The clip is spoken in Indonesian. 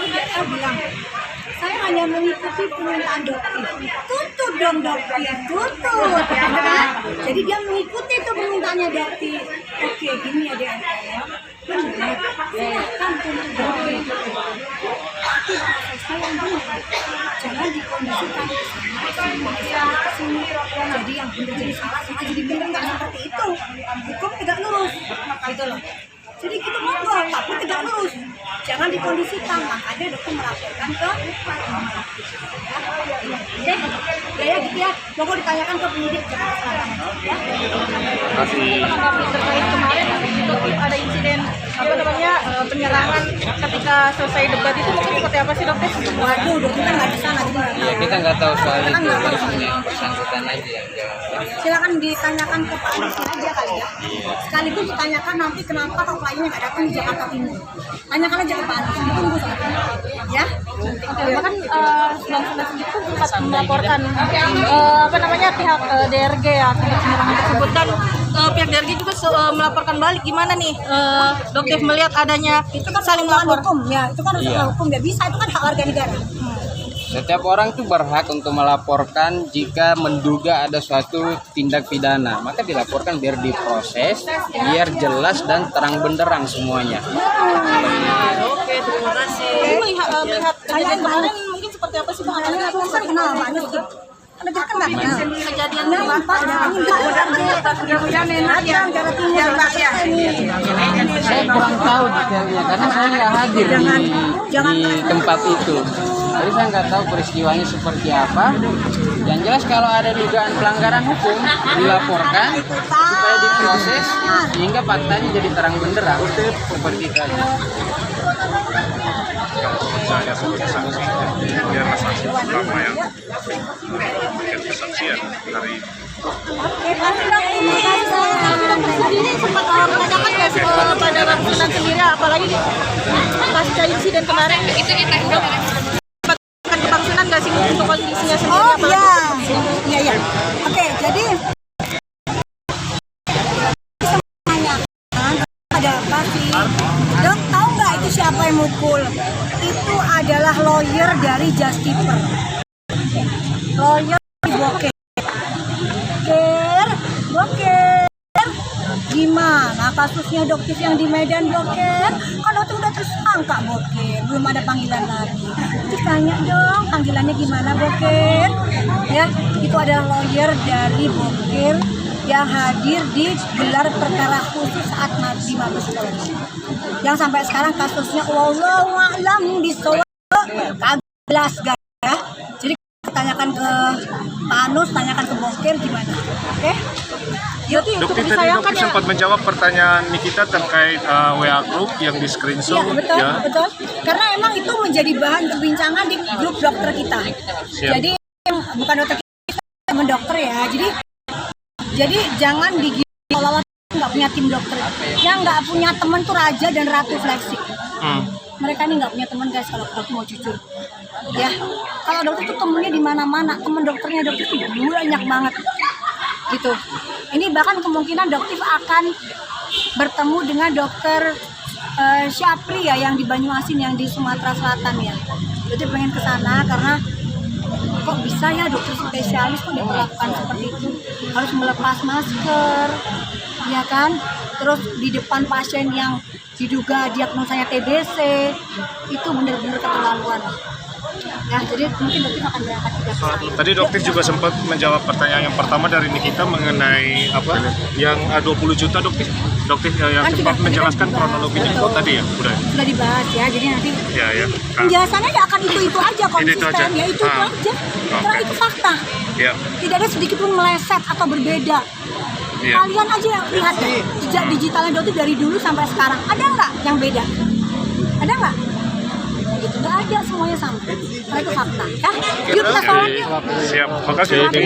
dia bilang, saya hanya mengikuti permintaan dokter. Tutup dong dokter, tutup. Ya, kan? Jadi dia mengikuti itu permintaannya dokter. Oke, gini ya dia. Benar, silakan tutup dokter. Tapi saya yang benar, jangan dikondisikan ke sini. Jadi yang benar jadi salah, sama jadi benar nggak seperti itu. Hukum tidak lurus, gitu loh. Jadi kita ngobrol, tapi tidak lurus. Jangan dikondisikan, makanya dokter melaporkan ke ya gitu ya. Mau ditanyakan ke penyidik Jakarta Selatan ya. Terkait kemarin dokter ada insiden penyerangan ketika selesai debat itu mungkin seperti apa sih dokter? Waduh, dokter kan nggak di sana jadi nggak tahu. Kita nggak tahu soal Kita itu, nggak tahu harus soal yang itu. bersangkutan aja yang jawab. Silakan ditanyakan ke Pak Anies aja kali ya. Sekaligus ditanyakan nanti kenapa kok kliennya nggak datang di Jakarta Timur. Tanyakan aja ke Pak Anies, ditunggu soalnya. Ya. Bahkan Bang Sunda sendiri pun sempat melaporkan pihak DRG ya terkait penyerangan tersebut dan pihak DRG juga melaporkan balik gimana nih dokter melihat adanya Itu kan saling urusan melapor. hukum ya, itu kan urusan Iya. hukum nggak bisa, itu kan hak warga negara. Setiap orang tuh berhak untuk melaporkan jika menduga ada suatu tindak pidana, maka dilaporkan biar diproses, biar jelas dan terang benderang semuanya. Oke, terima kasih. Melihat kejadian kemarin mungkin seperti apa sih Bang? Makanya aku kan kenal Pak Anies. Ada kan nggak kenal. Kejadian Nah, pas datang Jawa Timur, Saya kurang tahu detailnya karena saya nggak hadir di tempat itu. Jadi saya nggak tahu peristiwanya seperti apa. Yang jelas kalau ada dugaan pelanggaran hukum dilaporkan supaya diproses sehingga faktanya jadi terang benderang seperti itu aja. Saya sebagai saksi, biarlah saksi pertama yang memberikan kesaksian hari ini. Dokter sendiri sempat menanyakan nggak sih pada Bang Sunan sendiri apalagi pasca insiden kemarin itu kita kan ke Bang Sunan nggak sih untuk kondisinya sendiri? Oh apalagi iya. Oke, jadi ada apa sih? Dok, tahu nggak itu siapa yang mukul? Itu adalah lawyer dari Justiper. Lawyer Boker. Boker. Gimana kasusnya dokter yang di Medan Boker? Kan waktu udah tersangka Boker, belum ada panggilan lagi. Terus tanya dong panggilannya gimana Boker? Ya, itu adalah lawyer dari Boker yang hadir di gelar perkara khusus saat di Mabes Polri. Yang sampai sekarang kasusnya wallahu a'lam bishawab kaglas ya. Jadi tanyakan ke Pak Anus, tanyakan ke Boker gimana. Oke? Dokter tadi dokter sempat menjawab pertanyaan Nikita terkait WA group yang di screenshot. Iya, betul. Karena emang itu menjadi bahan perbincangan di grup dokter kita. Siap. Jadi bukan dokter kita, teman dokter ya. Jadi jangan digigit kalau nggak punya tim dokter. Yang nggak punya teman tuh raja dan ratu flexing. Mereka ini nggak punya teman guys kalau dokter mau jujur. Ya, kalau dokter tuh temennya di mana-mana, teman dokternya dokter tuh banyak banget. Gitu. Ini bahkan kemungkinan dokter akan bertemu dengan dokter Syapri ya yang di Banyuasin yang di Sumatera Selatan ya. Jadi pengen ke sana karena kok bisa ya dokter spesialis kok diperlakukan seperti itu, harus melepas masker, ya kan? Terus di depan pasien yang diduga diagnosanya TBC itu benar-benar keterlaluan. Ya, jadi mungkin dokter akan berangkat juga ke sana. Tadi dokter juga sempat menjawab pertanyaan yang pertama dari Nikita mengenai apa yang 20 juta dokter yang Kan sempat sudah- menjelaskan sudah dibahas. kronologinya. Oh tadi ya, udah. Sudah dibahas ya, jadi nanti Ya. Nah, penjelasannya ya akan itu aja konsisten aja. ya itu Ah. aja. Karena Oke. itu fakta. ya. Tidak ada sedikit pun meleset atau berbeda. Iya. Kalian aja yang lihat deh, jejak digitalnya Doti dari dulu sampai sekarang. Ada nggak yang beda? Ada nggak? Itu nggak ada, semuanya sama. Karena itu fakta. Ya, yuk kita sholat yuk. Siap. Makasih. Oke.